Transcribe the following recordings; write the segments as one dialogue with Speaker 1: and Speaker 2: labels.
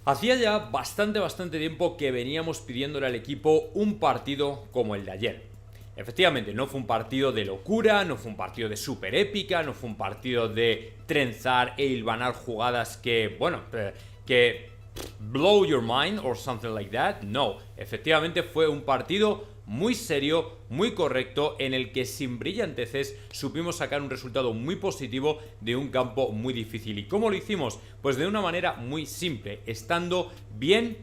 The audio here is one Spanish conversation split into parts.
Speaker 1: Hacía ya bastante tiempo que veníamos pidiéndole al equipo un partido como el de ayer. Efectivamente, no fue un partido de locura, no fue un partido de super épica, no fue un partido de trenzar e hilvanar jugadas que, que blow your mind or something like that. No, efectivamente fue un partido muy serio, muy correcto, en el que sin brillanteces supimos sacar un resultado muy positivo de un campo muy difícil. ¿Y cómo lo hicimos? Pues de una manera muy simple, estando bien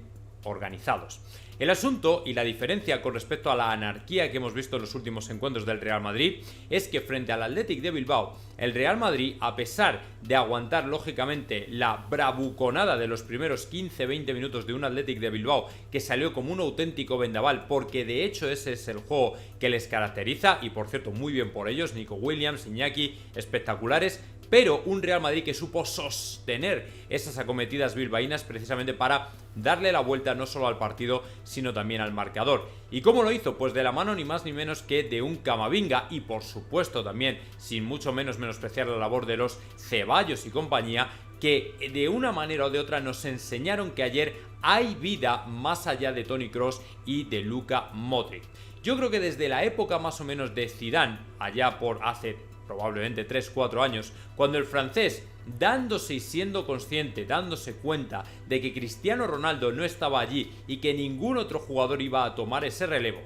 Speaker 1: organizados. El asunto y la diferencia con respecto a la anarquía que hemos visto en los últimos encuentros del Real Madrid es que frente al Athletic de Bilbao, el Real Madrid, a pesar de aguantar lógicamente la bravuconada de los primeros 15-20 minutos de un Athletic de Bilbao que salió como un auténtico vendaval, porque de hecho ese es el juego que les caracteriza, y por cierto muy bien por ellos, Nico Williams, Iñaki, espectaculares, pero un Real Madrid que supo sostener esas acometidas bilbaínas precisamente para darle la vuelta no solo al partido, sino también al marcador. ¿Y cómo lo hizo? Pues de la mano ni más ni menos que de un Camavinga, y por supuesto también, sin mucho menos menospreciar la labor de los Ceballos y compañía, que de una manera o de otra nos enseñaron que ayer hay vida más allá de Toni Kroos y de Luka Modric. Yo creo que desde la época más o menos de Zidane, allá por hace probablemente 3-4 años, cuando el francés, dándose y siendo consciente, dándose cuenta de que Cristiano Ronaldo no estaba allí y que ningún otro jugador iba a tomar ese relevo,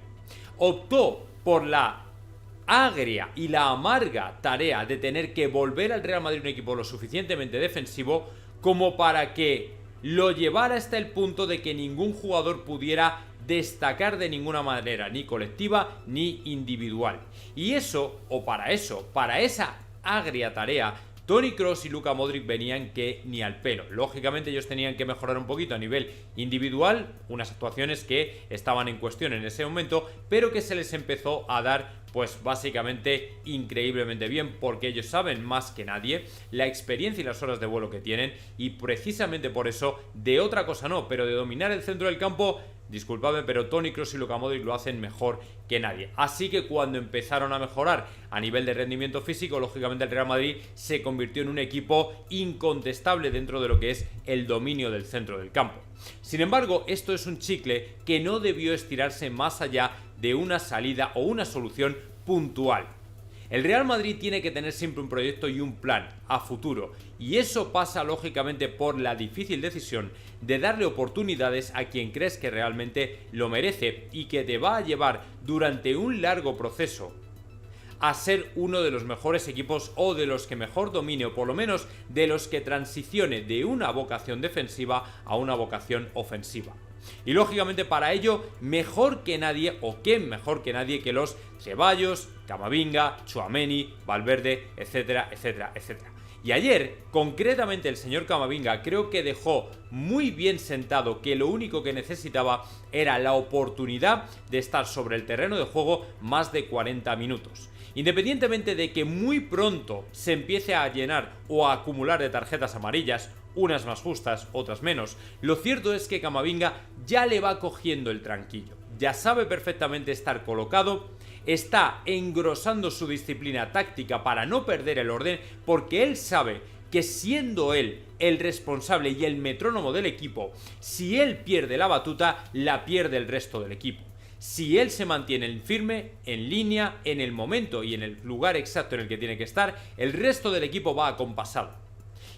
Speaker 1: optó por la agria y la amarga tarea de tener que volver al Real Madrid un equipo lo suficientemente defensivo como para que lo llevara hasta el punto de que ningún jugador pudiera destacar de ninguna manera, ni colectiva ni individual. Y para esa agria tarea, Toni Kroos y Luka Modric venían que ni al pelo. Lógicamente ellos tenían que mejorar un poquito a nivel individual, unas actuaciones que estaban en cuestión en ese momento, pero que se les empezó a dar pues básicamente increíblemente bien, porque ellos saben más que nadie la experiencia y las horas de vuelo que tienen, y precisamente por eso, de otra cosa no, pero de dominar el centro del campo, disculpadme, pero Toni Kroos y Luka Modric lo hacen mejor que nadie. Así que cuando empezaron a mejorar a nivel de rendimiento físico, lógicamente el Real Madrid se convirtió en un equipo incontestable dentro de lo que es el dominio del centro del campo. Sin embargo, esto es un chicle que no debió estirarse más allá de una salida o una solución puntual. El Real Madrid tiene que tener siempre un proyecto y un plan a futuro, y eso pasa lógicamente por la difícil decisión de darle oportunidades a quien crees que realmente lo merece y que te va a llevar durante un largo proceso a ser uno de los mejores equipos, o de los que mejor domine, o por lo menos de los que transicione de una vocación defensiva a una vocación ofensiva. Y lógicamente para ello, mejor que nadie, o quién mejor que nadie que los Ceballos, Camavinga, Tchouaméni, Valverde, etcétera, etcétera, etcétera. Y ayer, concretamente el señor Camavinga creo que dejó muy bien sentado que lo único que necesitaba era la oportunidad de estar sobre el terreno de juego más de 40 minutos. Independientemente de que muy pronto se empiece a llenar o a acumular de tarjetas amarillas, unas más justas, otras menos, lo cierto es que Camavinga ya le va cogiendo el tranquillo, ya sabe perfectamente estar colocado, está engrosando su disciplina táctica para no perder el orden, porque él sabe que siendo él el responsable y el metrónomo del equipo, si él pierde la batuta, la pierde el resto del equipo. Si él se mantiene en firme, en línea, en el momento y en el lugar exacto en el que tiene que estar, el resto del equipo va acompasado.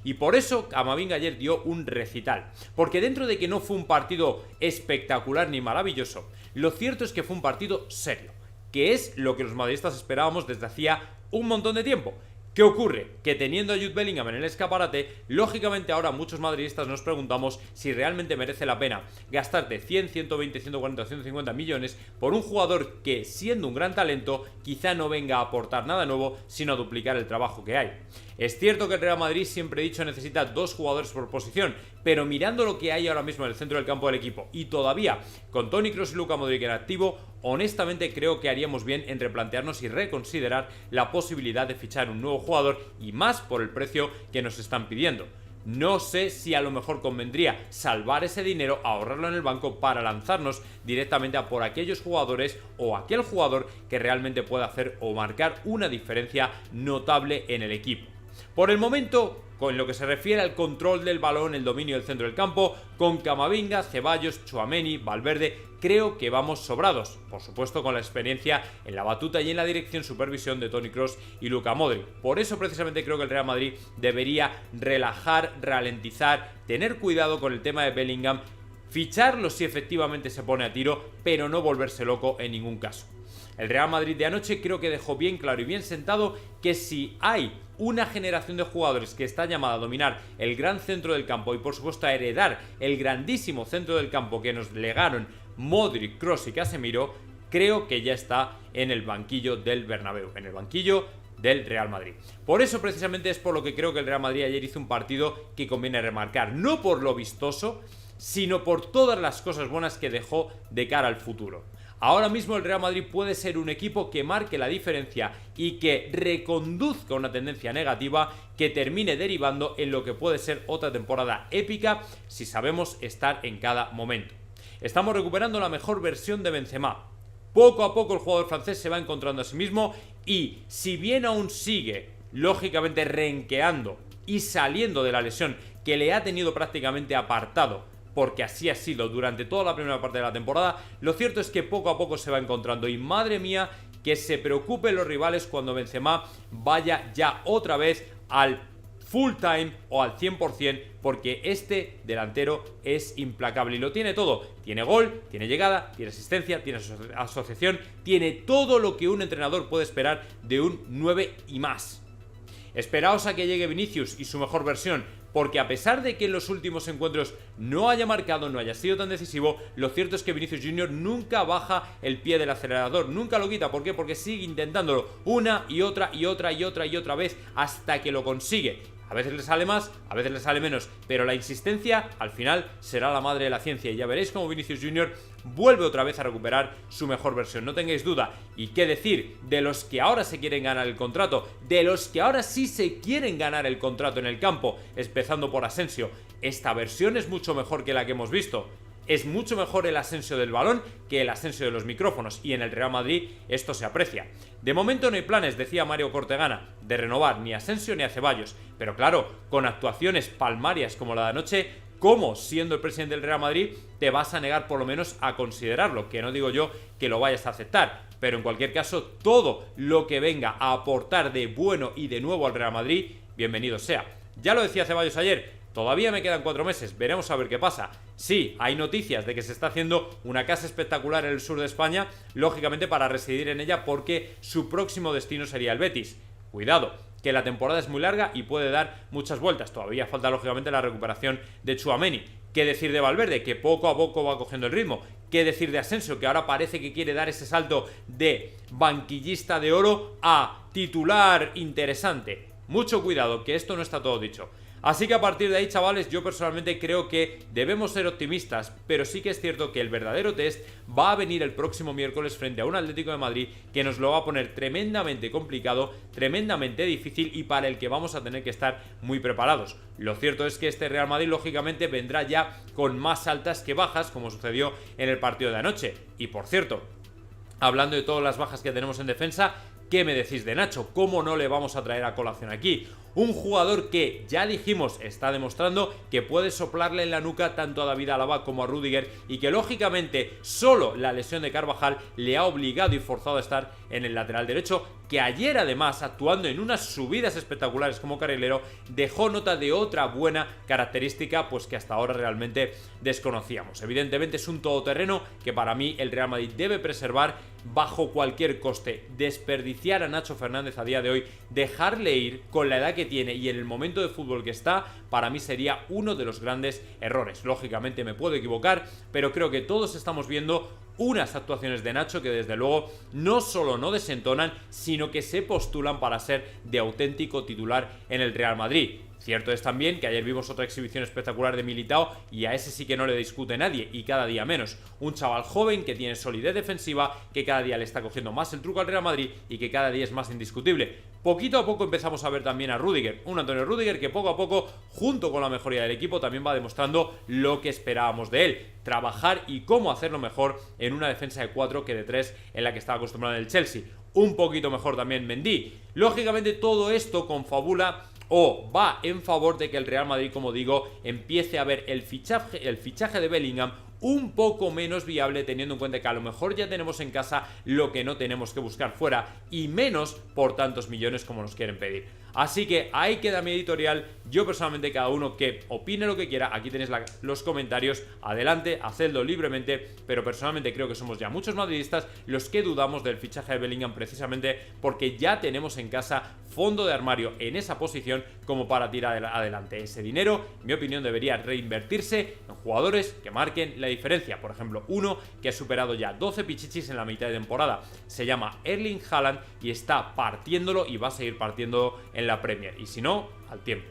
Speaker 1: Y por eso Camavinga ayer dio un recital, porque dentro de que no fue un partido espectacular ni maravilloso, lo cierto es que fue un partido serio, que es lo que los madridistas esperábamos desde hacía un montón de tiempo. ¿Qué ocurre? Que teniendo a Jude Bellingham en el escaparate, lógicamente ahora muchos madridistas nos preguntamos si realmente merece la pena gastarte 100, 120, 140, 150 millones por un jugador que, siendo un gran talento, quizá no venga a aportar nada nuevo, sino a duplicar el trabajo que hay. Es cierto que el Real Madrid, siempre he dicho, necesita 2 jugadores por posición, pero mirando lo que hay ahora mismo en el centro del campo del equipo, y todavía con Toni Kroos y Luka Modric en activo, honestamente creo que haríamos bien en replantearnos y reconsiderar la posibilidad de fichar un nuevo jugador, y más por el precio que nos están pidiendo. No sé si a lo mejor convendría salvar ese dinero, ahorrarlo en el banco para lanzarnos directamente a por aquellos jugadores o aquel jugador que realmente pueda hacer o marcar una diferencia notable en el equipo. Por el momento, con lo que se refiere al control del balón, el dominio del centro del campo, con Camavinga, Ceballos, Tchouaméni, Valverde, creo que vamos sobrados. Por supuesto, con la experiencia en la batuta y en la dirección supervisión de Toni Kroos y Luka Modric. Por eso, precisamente, creo que el Real Madrid debería relajar, ralentizar, tener cuidado con el tema de Bellingham, ficharlo si efectivamente se pone a tiro, pero no volverse loco en ningún caso. El Real Madrid de anoche creo que dejó bien claro y bien sentado que si hay una generación de jugadores que está llamada a dominar el gran centro del campo y por supuesto a heredar el grandísimo centro del campo que nos legaron Modric, Kroos y Casemiro, creo que ya está en el banquillo del Bernabéu, en el banquillo del Real Madrid. Por eso precisamente es por lo que creo que el Real Madrid ayer hizo un partido que conviene remarcar, no por lo vistoso, sino por todas las cosas buenas que dejó de cara al futuro. Ahora mismo el Real Madrid puede ser un equipo que marque la diferencia y que reconduzca una tendencia negativa que termine derivando en lo que puede ser otra temporada épica si sabemos estar en cada momento. Estamos recuperando la mejor versión de Benzema. Poco a poco el jugador francés se va encontrando a sí mismo y si bien aún sigue, lógicamente, renqueando y saliendo de la lesión que le ha tenido prácticamente apartado, porque así ha sido durante toda la primera parte de la temporada, lo cierto es que poco a poco se va encontrando y madre mía que se preocupen los rivales cuando Benzema vaya ya otra vez al full time o al 100%, porque este delantero es implacable y lo tiene todo. Tiene gol, tiene llegada, tiene asistencia, tiene asociación, tiene todo lo que un entrenador puede esperar de un 9 y más. Esperaos a que llegue Vinicius y su mejor versión, porque a pesar de que en los últimos encuentros no haya marcado, no haya sido tan decisivo, lo cierto es que Vinicius Junior nunca baja el pie del acelerador, nunca lo quita. ¿Por qué? Porque sigue intentándolo una y otra y otra y otra y otra vez hasta que lo consigue. A veces le sale más, a veces le sale menos, pero la insistencia al final será la madre de la ciencia y ya veréis cómo Vinicius Junior vuelve otra vez a recuperar su mejor versión, no tengáis duda. Y qué decir de los que ahora se quieren ganar el contrato, de los que ahora sí se quieren ganar el contrato en el campo, empezando por Asensio. Esta versión es mucho mejor que la que hemos visto. Es mucho mejor el Asensio del balón que el Asensio de los micrófonos, y en el Real Madrid esto se aprecia. De momento no hay planes, decía Mario Cortegana, de renovar ni a Asensio ni a Ceballos, pero claro, con actuaciones palmarias como la de anoche, ¿cómo, siendo el presidente del Real Madrid, te vas a negar por lo menos a considerarlo? Que no digo yo que lo vayas a aceptar, pero en cualquier caso, todo lo que venga a aportar de bueno y de nuevo al Real Madrid, bienvenido sea. Ya lo decía Ceballos ayer, todavía me quedan 4 meses, veremos a ver qué pasa. Sí, hay noticias de que se está haciendo una casa espectacular en el sur de España, lógicamente para residir en ella porque su próximo destino sería el Betis. Cuidado, que la temporada es muy larga y puede dar muchas vueltas. Todavía falta lógicamente la recuperación de Tchouaméni. ¿Qué decir de Valverde? Que poco a poco va cogiendo el ritmo. ¿Qué decir de Asensio? Que ahora parece que quiere dar ese salto de banquillista de oro a titular interesante. Mucho cuidado, que esto no está todo dicho. Así que a partir de ahí, chavales, yo personalmente creo que debemos ser optimistas, pero sí que es cierto que el verdadero test va a venir el próximo miércoles frente a un Atlético de Madrid que nos lo va a poner tremendamente complicado, tremendamente difícil y para el que vamos a tener que estar muy preparados. Lo cierto es que este Real Madrid lógicamente vendrá ya con más altas que bajas, como sucedió en el partido de anoche. Y por cierto, hablando de todas las bajas que tenemos en defensa, ¿qué me decís de Nacho? ¿Cómo no le vamos a traer a colación aquí? Un jugador que, ya dijimos, está demostrando que puede soplarle en la nuca tanto a David Alaba como a Rüdiger y que lógicamente solo la lesión de Carvajal le ha obligado y forzado a estar en el lateral derecho, que ayer además, actuando en unas subidas espectaculares como carrilero, dejó nota de otra buena característica pues que hasta ahora realmente desconocíamos. Evidentemente es un todoterreno que para mí el Real Madrid debe preservar bajo cualquier coste. Desperdiciar a Nacho Fernández a día de hoy, dejarle ir con la edad que tiene y en el momento de fútbol que está, para mí sería uno de los grandes errores. Lógicamente me puedo equivocar, pero creo que todos estamos viendo unas actuaciones de Nacho que desde luego no solo no desentonan, sino que se postulan para ser de auténtico titular en el Real Madrid. Cierto es también que ayer vimos otra exhibición espectacular de Militao y a ese sí que no le discute nadie y cada día menos. Un chaval joven que tiene solidez defensiva, que cada día le está cogiendo más el truco al Real Madrid y que cada día es más indiscutible. Poquito a poco empezamos a ver también a Rüdiger, un Antonio Rüdiger que poco a poco, junto con la mejoría del equipo, también va demostrando lo que esperábamos de él. Trabajar y cómo hacerlo mejor en una defensa de 4 que de 3 en la que estaba acostumbrado en el Chelsea. Un poquito mejor también Mendy. Lógicamente todo esto confabula o va en favor de que el Real Madrid, como digo, empiece a ver el fichaje de Bellingham un poco menos viable, teniendo en cuenta que a lo mejor ya tenemos en casa lo que no tenemos que buscar fuera, y menos por tantos millones como nos quieren pedir? Así que ahí queda mi editorial. Yo personalmente, cada uno que opine lo que quiera, aquí tenéis los comentarios, adelante, hacedlo libremente, pero personalmente creo que somos ya muchos madridistas los que dudamos del fichaje de Bellingham, precisamente porque ya tenemos en casa fondo de armario en esa posición como para tirar adelante. Ese dinero, en mi opinión, debería reinvertirse en jugadores que marquen la diferencia. Por ejemplo, uno que ha superado ya 12 pichichis en la mitad de temporada, se llama Erling Haaland y está partiéndolo y va a seguir partiéndolo en la Premier, y si no, al tiempo.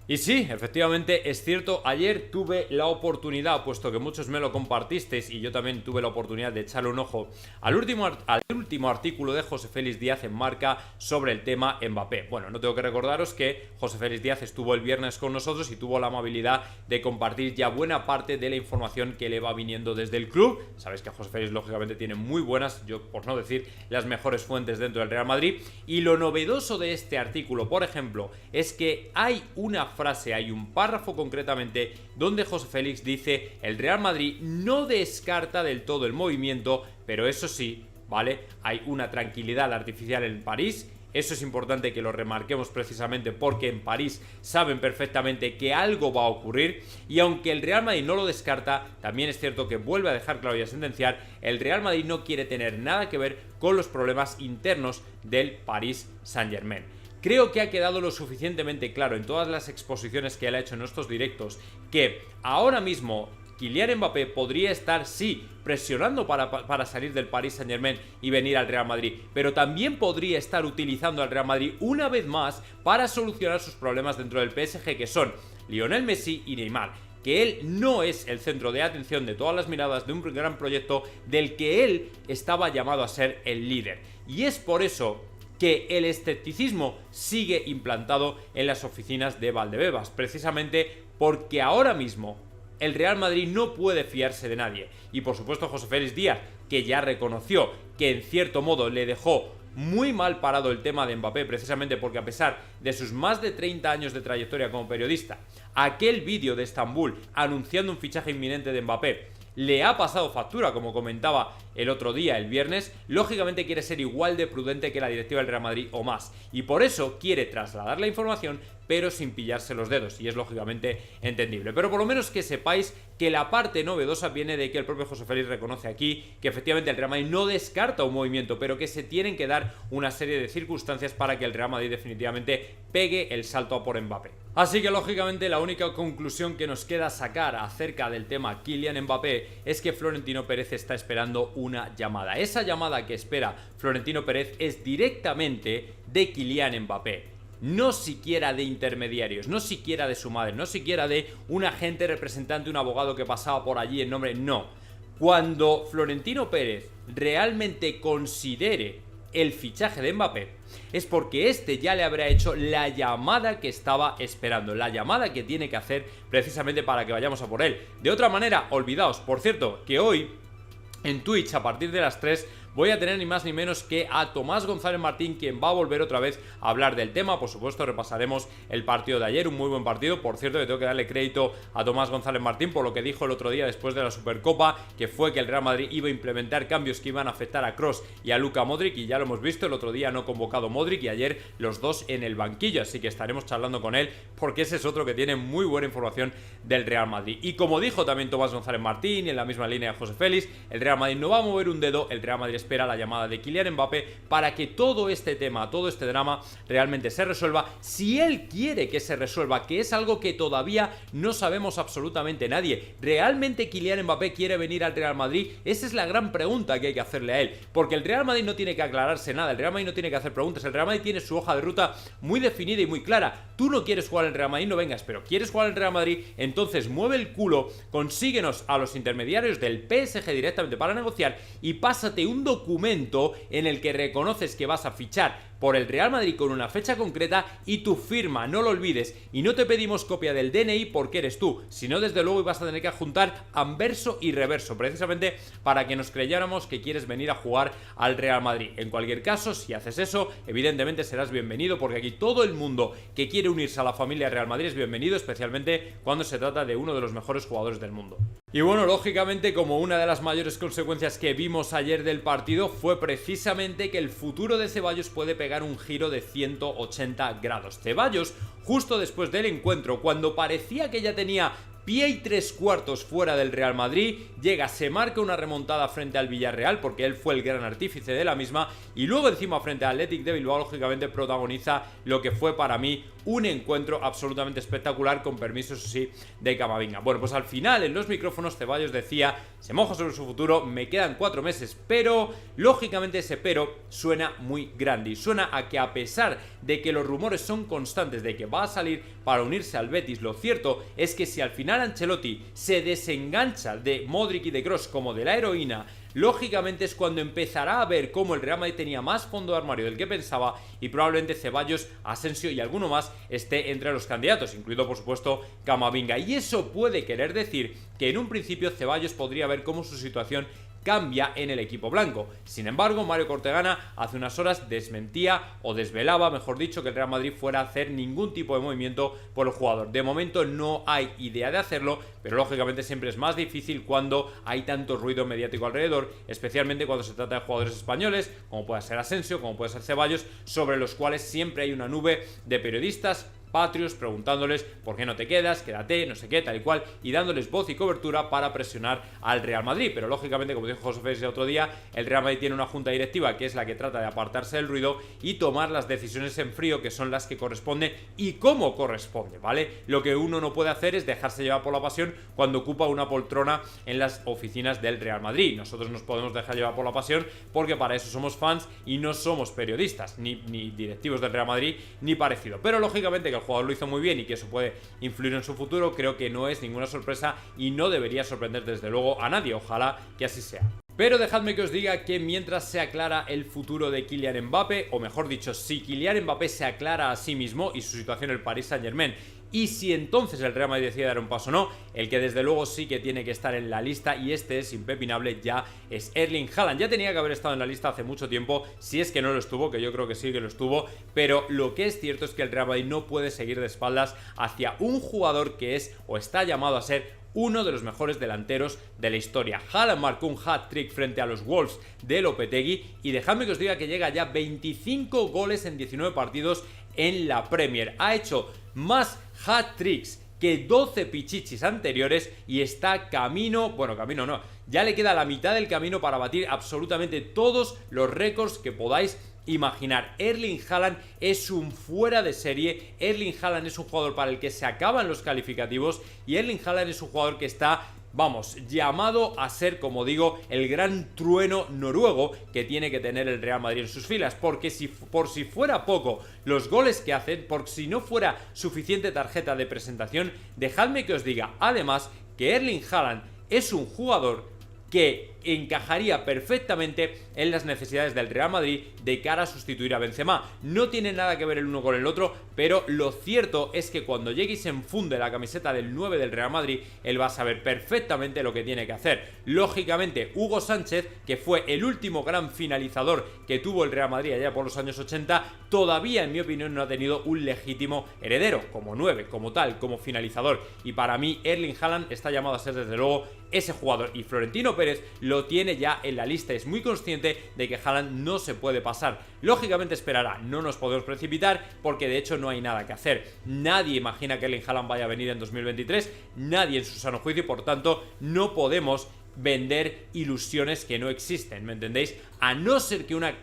Speaker 1: Y sí, efectivamente es cierto, ayer tuve la oportunidad, puesto que muchos me lo compartisteis y yo también tuve la oportunidad de echarle un ojo al último artículo de José Félix Díaz en Marca sobre el tema Mbappé. Bueno, no tengo que recordaros que José Félix Díaz estuvo el viernes con nosotros y tuvo la amabilidad de compartir ya buena parte de la información que le va viniendo desde el club. Sabéis que José Félix lógicamente tiene muy buenas, yo por no decir las mejores fuentes dentro del Real Madrid, y lo novedoso de este artículo, por ejemplo, es que hay una frase, hay un párrafo concretamente donde José Félix dice: el Real Madrid no descarta del todo el movimiento, pero eso sí, ¿vale? Hay una tranquilidad artificial en París. Eso es importante que lo remarquemos precisamente porque en París saben perfectamente que algo va a ocurrir, y aunque el Real Madrid no lo descarta, también es cierto que vuelve a dejar claro y a sentenciar: el Real Madrid no quiere tener nada que ver con los problemas internos del Paris Saint-Germain. Creo que ha quedado lo suficientemente claro en todas las exposiciones que él ha hecho en estos directos que ahora mismo Kylian Mbappé podría estar, sí, presionando para salir del Paris Saint-Germain y venir al Real Madrid, pero también podría estar utilizando al Real Madrid una vez más para solucionar sus problemas dentro del PSG, que son Lionel Messi y Neymar, que él no es el centro de atención de todas las miradas de un gran proyecto del que él estaba llamado a ser el líder. Y es por eso que el escepticismo sigue implantado en las oficinas de Valdebebas, precisamente porque ahora mismo el Real Madrid no puede fiarse de nadie. Y por supuesto José Félix Díaz, que ya reconoció que en cierto modo le dejó muy mal parado el tema de Mbappé, precisamente porque a pesar de sus más de 30 años de trayectoria como periodista, aquel vídeo de Estambul anunciando un fichaje inminente de Mbappé le ha pasado factura, como comentaba el otro día, el viernes. Lógicamente quiere ser igual de prudente que la directiva del Real Madrid o más, y por eso quiere trasladar la información, pero sin pillarse los dedos, y es lógicamente entendible. Pero por lo menos que sepáis que la parte novedosa viene de que el propio José Félix reconoce aquí que efectivamente el Real Madrid no descarta un movimiento, pero que se tienen que dar una serie de circunstancias para que el Real Madrid definitivamente pegue el salto a por Mbappé. Así que lógicamente la única conclusión que nos queda sacar acerca del tema Kylian Mbappé es que Florentino Pérez está esperando una llamada. Esa llamada que espera Florentino Pérez es directamente de Kylian Mbappé. No siquiera de intermediarios, no siquiera de su madre, no siquiera de un agente representante, un abogado que pasaba por allí en nombre, no. Cuando Florentino Pérez realmente considere el fichaje de Mbappé, es porque este ya le habrá hecho la llamada que estaba esperando, la llamada que tiene que hacer precisamente para que vayamos a por él. De otra manera, olvidaos, por cierto, que hoy en Twitch a partir de las 3 voy a tener ni más ni menos que a Tomás González Martín, quien va a volver otra vez a hablar del tema. Por supuesto, repasaremos el partido de ayer, un muy buen partido. Por cierto, que tengo que darle crédito a Tomás González Martín por lo que dijo el otro día después de la Supercopa, que fue que el Real Madrid iba a implementar cambios que iban a afectar a Kroos y a Luka Modric, y ya lo hemos visto. El otro día no convocado Modric y ayer los dos en el banquillo, así que estaremos charlando con él porque ese es otro que tiene muy buena información del Real Madrid. Y como dijo también Tomás González Martín, y en la misma línea de José Félix, el Real Madrid no va a mover un dedo, el Real Madrid espera la llamada de Kylian Mbappé para que todo este tema, todo este drama realmente se resuelva, si él quiere que se resuelva, que es algo que todavía no sabemos absolutamente nadie. ¿Realmente Kylian Mbappé quiere venir al Real Madrid? Esa es la gran pregunta que hay que hacerle a él, porque el Real Madrid no tiene que aclararse nada, el Real Madrid no tiene que hacer preguntas, el Real Madrid tiene su hoja de ruta muy definida y muy clara. Tú no quieres jugar en el Real Madrid, no vengas, pero quieres jugar en el Real Madrid, entonces mueve el culo, consíguenos a los intermediarios del PSG directamente para negociar y pásate un documento en el que reconoces que vas a fichar por el Real Madrid con una fecha concreta y tu firma, no lo olvides, y no te pedimos copia del DNI porque eres tú, sino desde luego ibas a tener que adjuntar anverso y reverso, precisamente para que nos creyéramos que quieres venir a jugar al Real Madrid. En cualquier caso, si haces eso, evidentemente serás bienvenido, porque aquí todo el mundo que quiere unirse a la familia Real Madrid es bienvenido, especialmente cuando se trata de uno de los mejores jugadores del mundo. Y bueno, lógicamente, como una de las mayores consecuencias que vimos ayer del partido fue precisamente que el futuro de Ceballos puede pegar un giro de 180 grados. Ceballos, justo después del encuentro, cuando parecía que ya tenía pie y 3/4 fuera del Real Madrid, llega, se marca una remontada frente al Villarreal, porque él fue el gran artífice de la misma, y luego encima frente al Athletic de Bilbao, lógicamente protagoniza lo que fue para mí un encuentro absolutamente espectacular, con permiso, eso sí, de Camavinga. Bueno, pues al final en los micrófonos Ceballos decía, se moja sobre su futuro, me quedan 4 meses, pero lógicamente ese pero suena muy grande, y suena a que, a pesar de que los rumores son constantes de que va a salir para unirse al Betis, lo cierto es que si al final Ancelotti se desengancha de Modric y de Kroos como de la heroína, lógicamente es cuando empezará a ver cómo el Real Madrid tenía más fondo de armario del que pensaba, y probablemente Ceballos, Asensio y alguno más esté entre los candidatos, incluido por supuesto Camavinga. Y eso puede querer decir que en un principio Ceballos podría ver cómo su situación cambia en el equipo blanco. Sin embargo, Mario Cortegana hace unas horas desmentía, o desvelaba, mejor dicho, que el Real Madrid fuera a hacer ningún tipo de movimiento por el jugador. De momento no hay idea de hacerlo, pero lógicamente siempre es más difícil cuando hay tanto ruido mediático alrededor, especialmente cuando se trata de jugadores españoles, como puede ser Asensio, como puede ser Ceballos, sobre los cuales siempre hay una nube de periodistas patrios preguntándoles por qué no te quedas, quédate, no sé qué, tal y cual, y dándoles voz y cobertura para presionar al Real Madrid. Pero lógicamente, como dijo José Félix el otro día, el Real Madrid tiene una junta directiva que es la que trata de apartarse del ruido y tomar las decisiones en frío, que son las que corresponden y cómo corresponde, ¿vale? Lo que uno no puede hacer es dejarse llevar por la pasión cuando ocupa una poltrona en las oficinas del Real Madrid. Nosotros nos podemos dejar llevar por la pasión porque para eso somos fans y no somos periodistas, ni directivos del Real Madrid, ni parecido. Pero lógicamente, que el jugador lo hizo muy bien y que eso puede influir en su futuro, creo que no es ninguna sorpresa y no debería sorprender desde luego a nadie. Ojalá que así sea. Pero dejadme que os diga que mientras se aclara el futuro de Kylian Mbappé, o mejor dicho, si Kylian Mbappé se aclara a sí mismo y su situación en el Paris Saint-Germain, y si entonces el Real Madrid decide dar un paso o no, el que desde luego sí que tiene que estar en la lista, y este es impepinable, ya es Erling Haaland. Ya tenía que haber estado en la lista hace mucho tiempo, si es que no lo estuvo, que yo creo que sí que lo estuvo, pero lo que es cierto es que el Real Madrid no puede seguir de espaldas hacia un jugador que es, o está llamado a ser, uno de los mejores delanteros de la historia. Haaland marcó un hat-trick frente a los Wolves de Lopetegui, y dejadme que os diga que llega ya 25 goles en 19 partidos en la Premier. Ha hecho más hat-tricks que 12 pichichis anteriores y está camino, bueno, camino no, ya le queda la mitad del camino para batir absolutamente todos los récords que podáis imaginar. Erling Haaland es un fuera de serie, Erling Haaland es un jugador para el que se acaban los calificativos, y Erling Haaland es un jugador que está, vamos, llamado a ser, como digo, el gran trueno noruego que tiene que tener el Real Madrid en sus filas, porque por si fuera poco los goles que hacen, por si no fuera suficiente tarjeta de presentación, dejadme que os diga además que Erling Haaland es un jugador que encajaría perfectamente en las necesidades del Real Madrid de cara a sustituir a Benzema. No tiene nada que ver el uno con el otro, pero lo cierto es que cuando llegue y se enfunde la camiseta del 9 del Real Madrid, él va a saber perfectamente lo que tiene que hacer. Lógicamente, Hugo Sánchez, que fue el último gran finalizador que tuvo el Real Madrid allá por los años 80, todavía, en mi opinión, no ha tenido un legítimo heredero como 9, como tal, como finalizador. Y para mí, Erling Haaland está llamado a ser, desde luego, ese jugador, y Florentino Pérez lo tiene ya en la lista. Es muy consciente de que Haaland no se puede pasar. Lógicamente esperará, no nos podemos precipitar porque de hecho no hay nada que hacer. Nadie imagina que Erling Haaland vaya a venir en 2023, nadie en su sano juicio, y por tanto no podemos vender ilusiones que no existen, ¿me entendéis? A no ser que una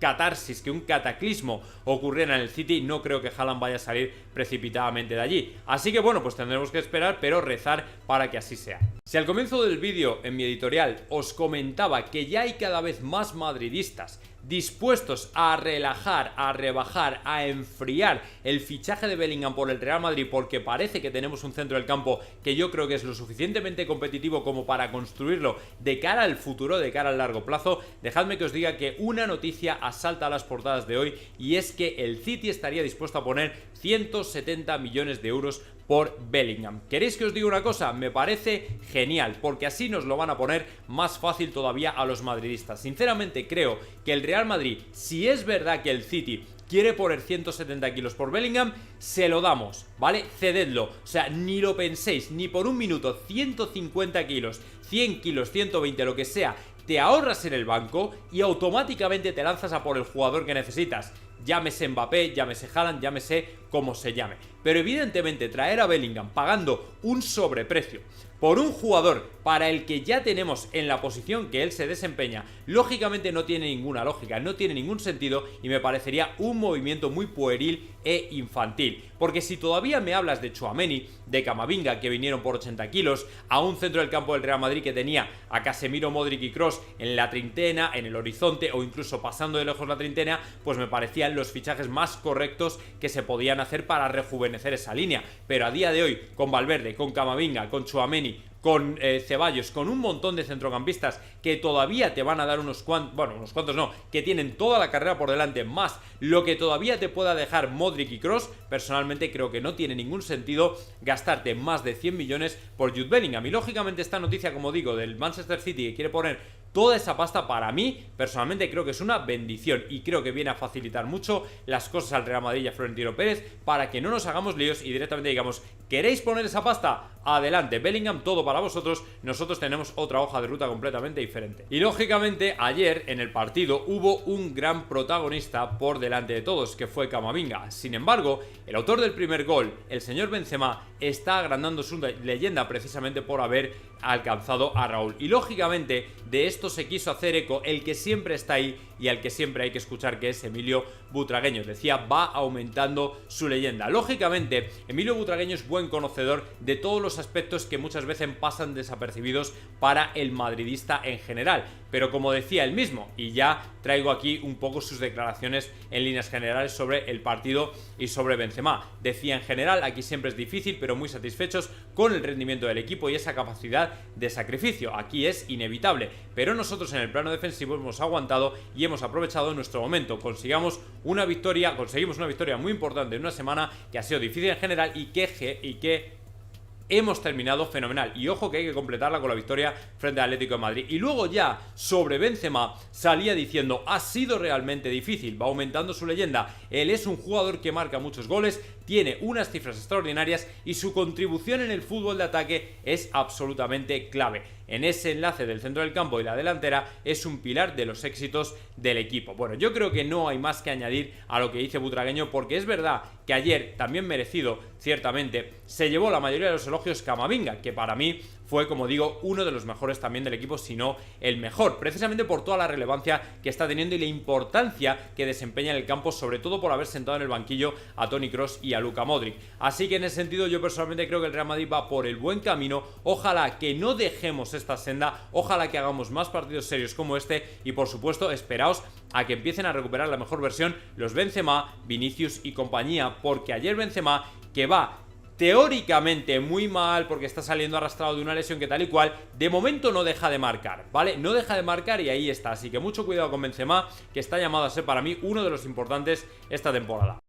Speaker 1: catarsis, que un cataclismo ocurriera en el City, no creo que Haaland vaya a salir precipitadamente de allí. Así que bueno, pues tendremos que esperar, pero rezar para que así sea. Si al comienzo del vídeo, en mi editorial, os comentaba que ya hay cada vez más madridistas dispuestos a relajar, a rebajar, a enfriar el fichaje de Bellingham por el Real Madrid, porque parece que tenemos un centro del campo que yo creo que es lo suficientemente competitivo como para construirlo de cara al futuro, de cara al largo plazo, dejadme que os diga que una noticia asalta a las portadas de hoy, y es que el City estaría dispuesto a poner 170 millones de euros por Bellingham. ¿Queréis que os diga una cosa? Me parece genial, porque así nos lo van a poner más fácil todavía a los madridistas. Sinceramente creo que el Real Madrid, si es verdad que el City quiere poner 170 kilos por Bellingham, se lo damos, ¿vale? Cededlo, o sea, ni lo penséis, ni por un minuto. 150 kilos, 100 kilos, 120, lo que sea, te ahorras en el banco y automáticamente te lanzas a por el jugador que necesitas. Llámese Mbappé, llámese Haaland, llámese como se llame. Pero evidentemente traer a Bellingham pagando un sobreprecio por un jugador para el que ya tenemos en la posición que él se desempeña, lógicamente no tiene ninguna lógica, no tiene ningún sentido, y me parecería un movimiento muy pueril e infantil. Porque si todavía me hablas de Tchouaméni, de Camavinga, que vinieron por 80 kilos, a un centro del campo del Real Madrid que tenía a Casemiro, Modric y Kroos en la treintena, en el horizonte, o incluso pasando de lejos la treintena, pues me parecían los fichajes más correctos que se podían hacer para rejuvenecer esa línea. Pero a día de hoy, con Valverde, con Camavinga, con Tchouaméni, con Ceballos, con un montón de centrocampistas que todavía te van a dar unos cuantos no, que tienen toda la carrera por delante, más lo que todavía te pueda dejar Modric y Kroos, personalmente creo que no tiene ningún sentido gastarte más de 100 millones por Jude Bellingham. Y lógicamente esta noticia, como digo, del Manchester City, que quiere poner toda esa pasta, para mí, personalmente creo que es una bendición, y creo que viene a facilitar mucho las cosas al Real Madrid y a Florentino Pérez, para que no nos hagamos líos y directamente digamos: ¿queréis poner esa pasta? Adelante, Bellingham, todo para vosotros, nosotros tenemos otra hoja de ruta completamente diferente. Y lógicamente ayer en el partido hubo un gran protagonista por delante de todos, que fue Camavinga. Sin embargo, el autor del primer gol, el señor Benzema, está agrandando su leyenda precisamente por haber alcanzado a Raúl. Y lógicamente de esto se quiso hacer eco el que siempre está ahí y al que siempre hay que escuchar, que es Emilio Butragueño. Decía, va aumentando su leyenda. Lógicamente, Emilio Butragueño es buen conocedor de todos los aspectos que muchas veces pasan desapercibidos para el madridista en general. Pero como decía él mismo, y ya traigo aquí un poco sus declaraciones en líneas generales sobre el partido y sobre Benzema. Decía: en general, aquí siempre es difícil, pero muy satisfechos con el rendimiento del equipo y esa capacidad de sacrificio. Aquí es inevitable, pero nosotros en el plano defensivo hemos aguantado y hemos aprovechado nuestro momento. Conseguimos una victoria muy importante en una semana que ha sido difícil en general y que hemos terminado fenomenal. Y ojo que hay que completarla con la victoria frente al Atlético de Madrid. Y luego ya sobre Benzema salía diciendo: ha sido realmente difícil, va aumentando su leyenda, él es un jugador que marca muchos goles, tiene unas cifras extraordinarias y su contribución en el fútbol de ataque es absolutamente clave. En ese enlace del centro del campo y la delantera es un pilar de los éxitos del equipo. Bueno, yo creo que no hay más que añadir a lo que dice Butragueño, porque es verdad que ayer, también merecido, ciertamente, se llevó la mayoría de los elogios Camavinga, que para mí fue, como digo, uno de los mejores también del equipo, si no el mejor, precisamente por toda la relevancia que está teniendo y la importancia que desempeña en el campo, sobre todo por haber sentado en el banquillo a Toni Kroos y a Luka Modric. Así que en ese sentido yo personalmente creo que el Real Madrid va por el buen camino. Ojalá que no dejemos esta senda, ojalá que hagamos más partidos serios como este, y por supuesto esperaos a que empiecen a recuperar la mejor versión los Benzema, Vinicius y compañía, porque ayer Benzema, que va teóricamente muy mal porque está saliendo arrastrado de una lesión que tal y cual, de momento no deja de marcar, ¿vale? No deja de marcar y ahí está, así que mucho cuidado con Benzema, que está llamado a ser para mí uno de los importantes esta temporada.